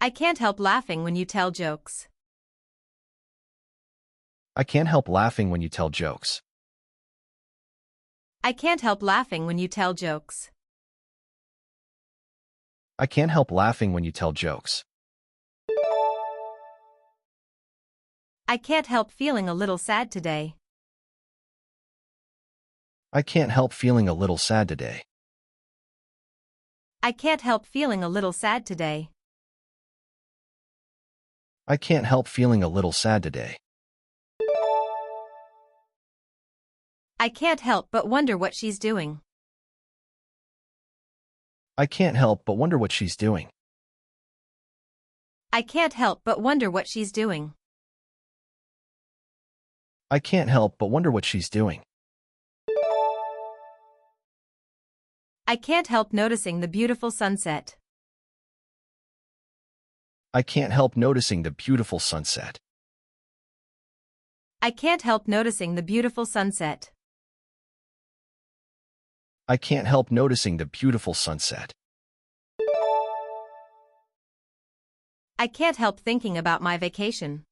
I can't help laughing when you tell jokes. I can't help laughing when you tell jokes. I can't help laughing when you tell jokes. I can't help laughing when you tell jokes. I can't help feeling a little sad today. I can't help feeling a little sad today. I can't help feeling a little sad today. I can't help feeling a little sad today. I can't help but wonder what she's doing. I can't help but wonder what she's doing. I can't help but wonder what she's doing. I can't help but wonder what she's doing. I can't help noticing the beautiful sunset. I can't help noticing the beautiful sunset. I can't help noticing the beautiful sunset. I can't help noticing the beautiful sunset. I can't help thinking about my vacation.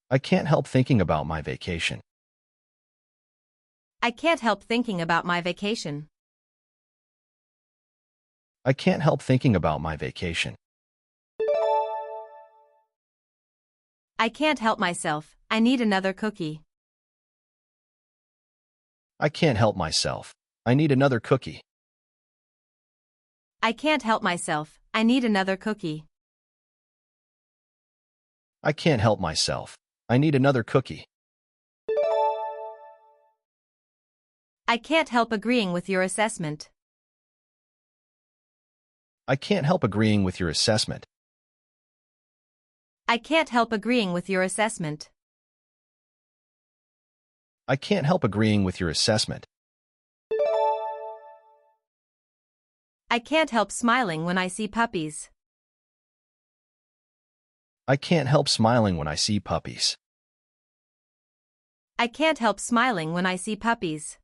I can't help thinking about my vacation. I can't help thinking about my vacation. I can't help thinking about my vacation. I can't help myself, I need another cookie. I can't help myself. I need another cookie. I can't help myself, I need another cookie. I can't help myself. I need another cookie. I can't help agreeing with your assessment. I can't help agreeing with your assessment. I can't help agreeing with your assessment. I can't help agreeing with your assessment. I can't help smiling when I see puppies. I can't help smiling when I see puppies. I can't help smiling when I see puppies.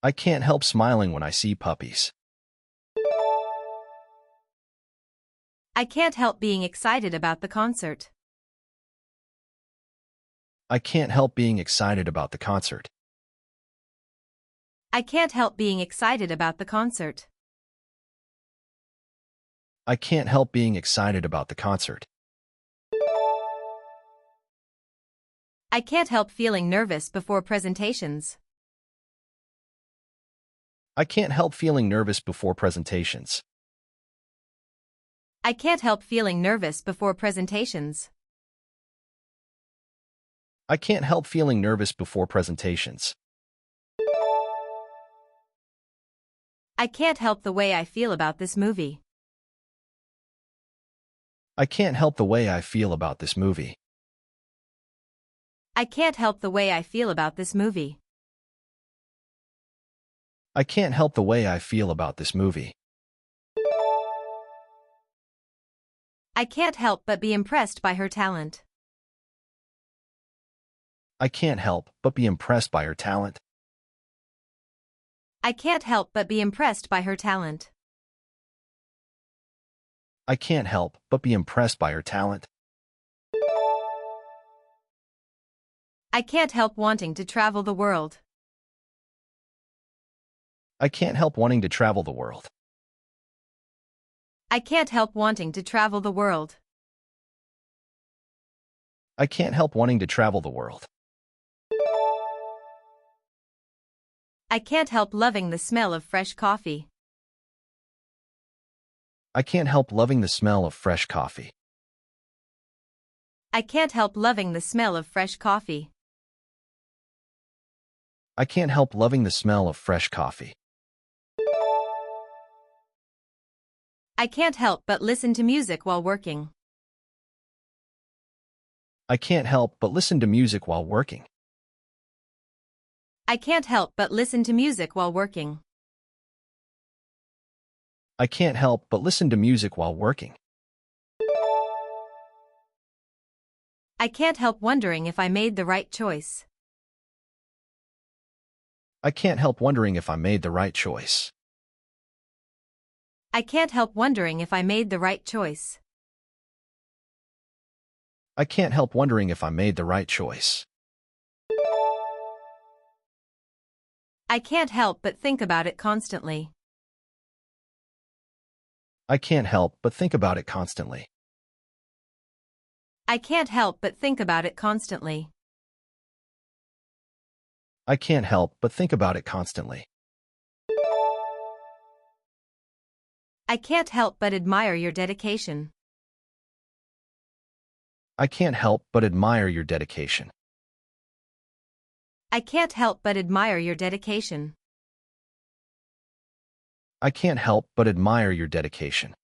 I can't help smiling when I see puppies. I can't help being excited about the concert. I can't help being excited about the concert. I can't help being excited about the concert. I can't help being excited about the concert. I can't help feeling nervous before presentations. I can't help feeling nervous before presentations. I can't help feeling nervous before presentations. I can't help feeling nervous before presentations. I can't help the way I feel about this movie. I can't help the way I feel about this movie. I can't help the way I feel about this movie. I can't help the way I feel about this movie. I can't help but be impressed by her talent. I can't help but be impressed by her talent. I can't help but be impressed by her talent. I can't help but be impressed by her talent. I can't help wanting to travel the world. I can't help wanting to travel the world. I can't help wanting to travel the world. I can't help wanting to travel the world. I can't help loving the smell of fresh coffee. I can't help loving the smell of fresh coffee. I can't help loving the smell of fresh coffee. I can't help loving the smell of fresh coffee. I can't help but listen to music while working. I can't help but listen to music while working. I can't help but listen to music while working. I can't help but listen to music while working. I can't help wondering if I made the right choice. I can't help wondering if I made the right choice. I can't help wondering if I made the right choice. I can't help wondering if I made the right choice. I can't help but think about it constantly. I can't help but think about it constantly. I can't help but think about it constantly. I can't help but think about it constantly. I can't help but admire your dedication. I can't help but admire your dedication. I can't help but admire your dedication. I can't help but admire your dedication.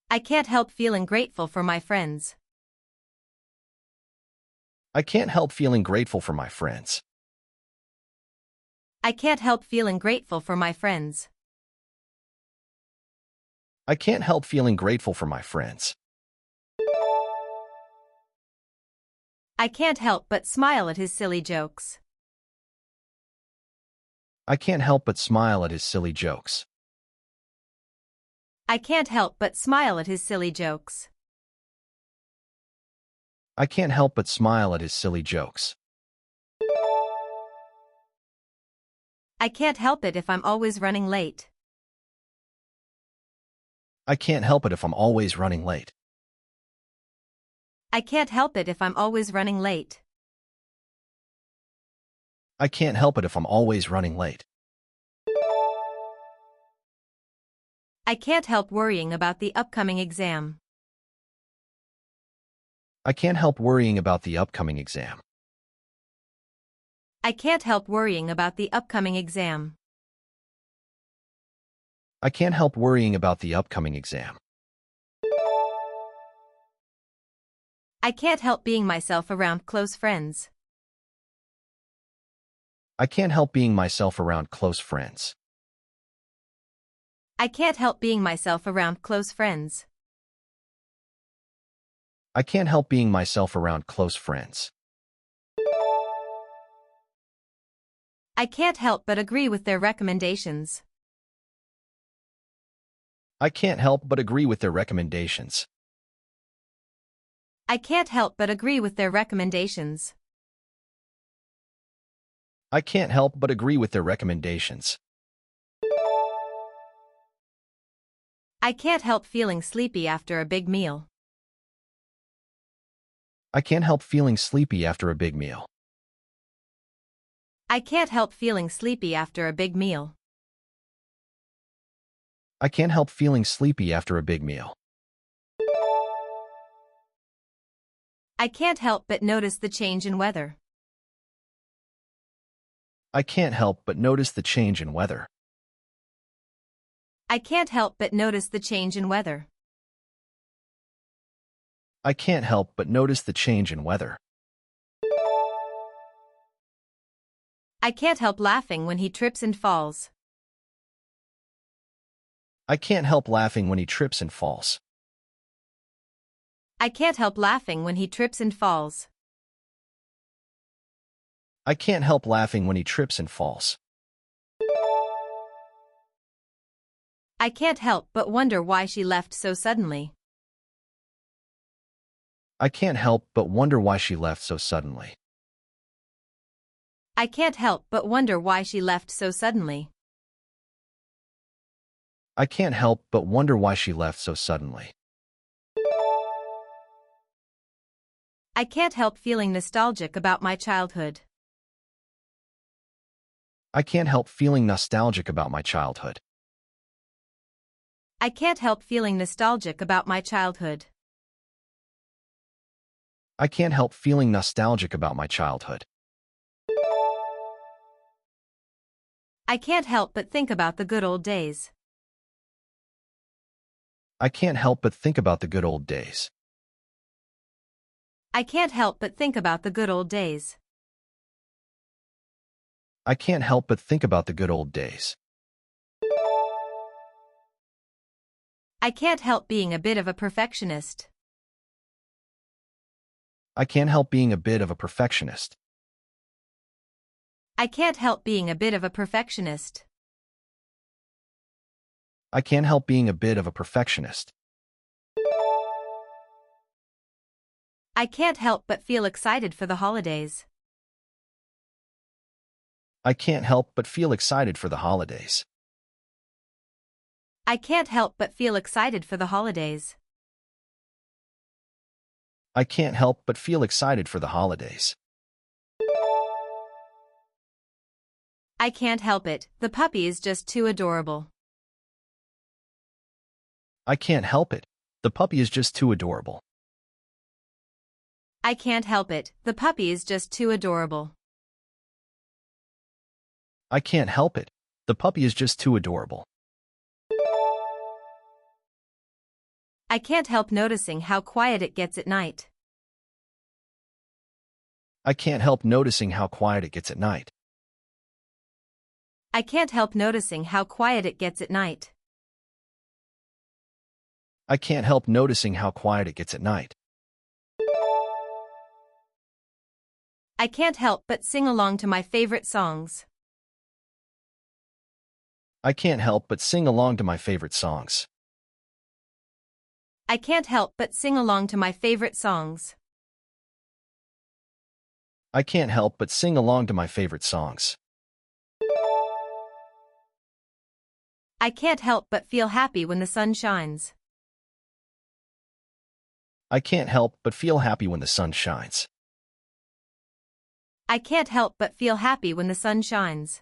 I can't help feeling grateful for my friends. I can't help feeling grateful for my friends. I can't help feeling grateful for my friends. I can't help feeling grateful for my friends. I can't help but smile at his silly jokes. I can't help but smile at his silly jokes. I can't help but smile at his silly jokes. I can't help but smile at his silly jokes. I can't help it if I'm always running late. I can't help it if I'm always running late. I can't help it if I'm always running late. I can't help it if I'm always running late. I can't help worrying about the upcoming exam. I can't help worrying about the upcoming exam. I can't help worrying about the upcoming exam. I can't help worrying about the upcoming exam. I can't help being myself around close friends. I can't help being myself around close friends. I can't help being myself around close friends. I can't help being myself around close friends. I can't help but agree with their recommendations. I can't help but agree with their recommendations. I can't help but agree with their recommendations. I can't help but agree with their recommendations. I can't help feeling sleepy after a big meal. I can't help feeling sleepy after a big meal. I can't help feeling sleepy after a big meal. I can't help feeling sleepy after a big meal. I can't help but notice the change in weather. I can't help but notice the change in weather. I can't help but notice the change in weather. I can't help but notice the change in weather. I can't help laughing when he trips and falls. I can't help laughing when he trips and falls. I can't help laughing when he trips and falls. I can't help laughing when he trips and falls. I can't help but wonder why she left so suddenly. I can't help but wonder why she left so suddenly. I can't help but wonder why she left so suddenly. I can't help but wonder why she left so suddenly. I can't help feeling nostalgic about my childhood. I can't help feeling nostalgic about my childhood. I can't help feeling nostalgic about my childhood. I can't help feeling nostalgic about my childhood. I can't help but think about the good old days. I can't help but think about the good old days. I can't help but think about the good old days. I can't help but think about the good old days. I can't help being a bit of a perfectionist. I can't help being a bit of a perfectionist. I can't help being a bit of a perfectionist. I can't help being a bit of a perfectionist. I can't help but feel excited for the holidays. I can't help but feel excited for the holidays. I can't help but feel excited for the holidays. I can't help but feel excited for the holidays. I can't help it, the puppy is just too adorable. I can't help it. The puppy is just too adorable. I can't help it, the puppy is just too adorable. I can't help it. The puppy is just too adorable. I can't help noticing how quiet it gets at night. I can't help noticing how quiet it gets at night. I can't help noticing how quiet it gets at night. I can't help noticing how quiet it gets at night. I can't help but sing along to my favorite songs. I can't help but sing along to my favorite songs. I can't help but sing along to my favorite songs. I can't help but sing along to my favorite songs. I can't help but feel happy when the sun shines. I can't help but feel happy when the sun shines. I can't help but feel happy when the sun shines.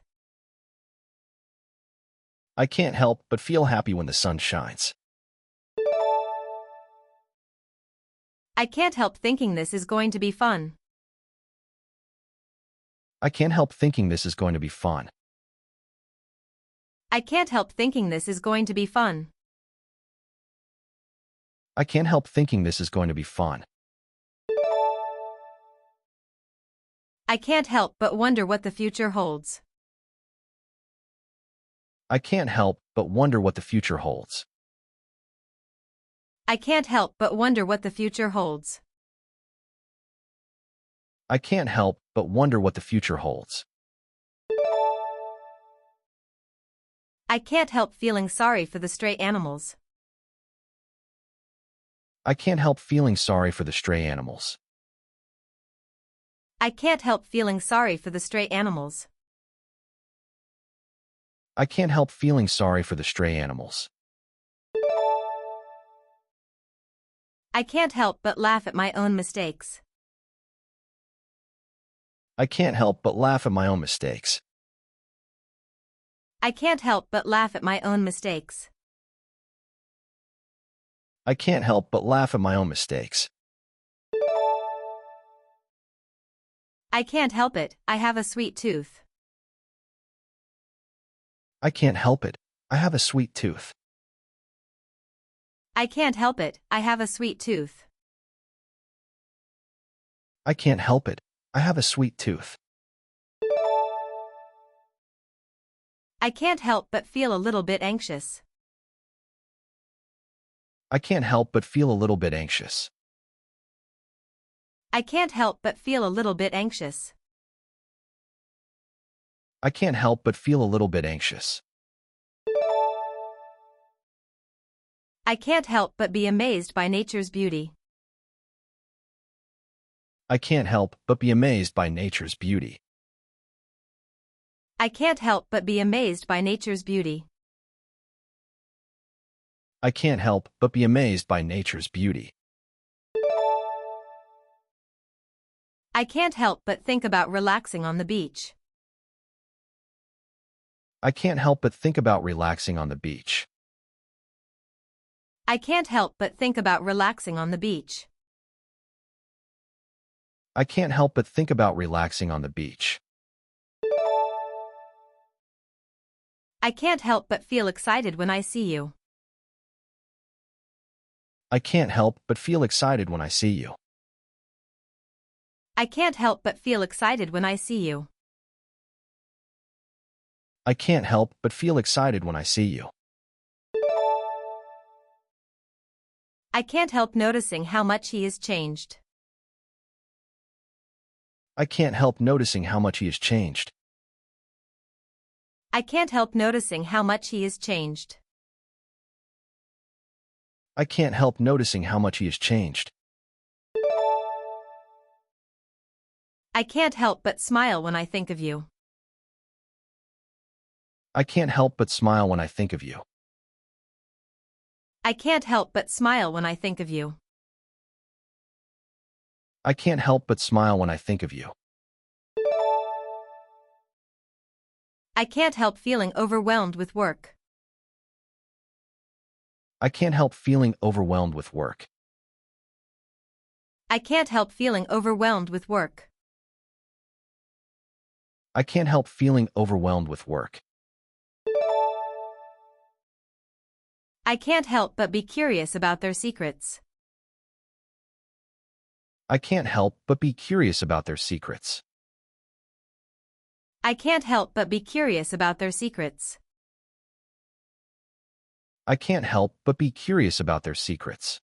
I can't help but feel happy when the sun shines. I can't help thinking this is going to be fun. I can't help thinking this is going to be fun. I can't help thinking this is going to be fun. I can't help thinking this is going to be fun. I can't help but wonder what the future holds. I can't help but wonder what the future holds. I can't help but wonder what the future holds. I can't help but wonder what the future holds. I can't help feeling sorry for the stray animals. I can't help feeling sorry for the stray animals. I can't help feeling sorry for the stray animals. I can't help feeling sorry for the stray animals. I can't help but laugh at my own mistakes. I can't help but laugh at my own mistakes. I can't help but laugh at my own mistakes. I can't help but laugh at my own mistakes. I can't help it, I have a sweet tooth. I can't help it. I have a sweet tooth. I can't help it, I have a sweet tooth. I can't help it. I have a sweet tooth. I can't help but feel a little bit anxious. I can't help but feel a little bit anxious. I can't help but feel a little bit anxious. I can't help but feel a little bit anxious. I can't help but be amazed by nature's beauty. I can't help but be amazed by nature's beauty. I can't help but be amazed by nature's beauty. I can't help but be amazed by nature's beauty. I can't help but think about relaxing on the beach. I can't help but think about relaxing on the beach. I can't help but think about relaxing on the beach. I can't help but think about relaxing on the beach. I can't help but feel excited when I see you. I can't help but feel excited when I see you. I can't help but feel excited when I see you. I can't help but feel excited when I see you. I can't help noticing how much he has changed. I can't help noticing how much he has changed. I can't help noticing how much he has changed. I can't help noticing how much he has changed. I can't help but smile when I think of you. I can't help but smile when I think of you. I can't help but smile when I think of you. I can't help but smile when I think of you. I can't help feeling overwhelmed with work. I can't help feeling overwhelmed with work. I can't help feeling overwhelmed with work. I can't help feeling overwhelmed with work. I can't help but be curious about their secrets. I can't help but be curious about their secrets. I can't help but be curious about their secrets. I can't help but be curious about their secrets.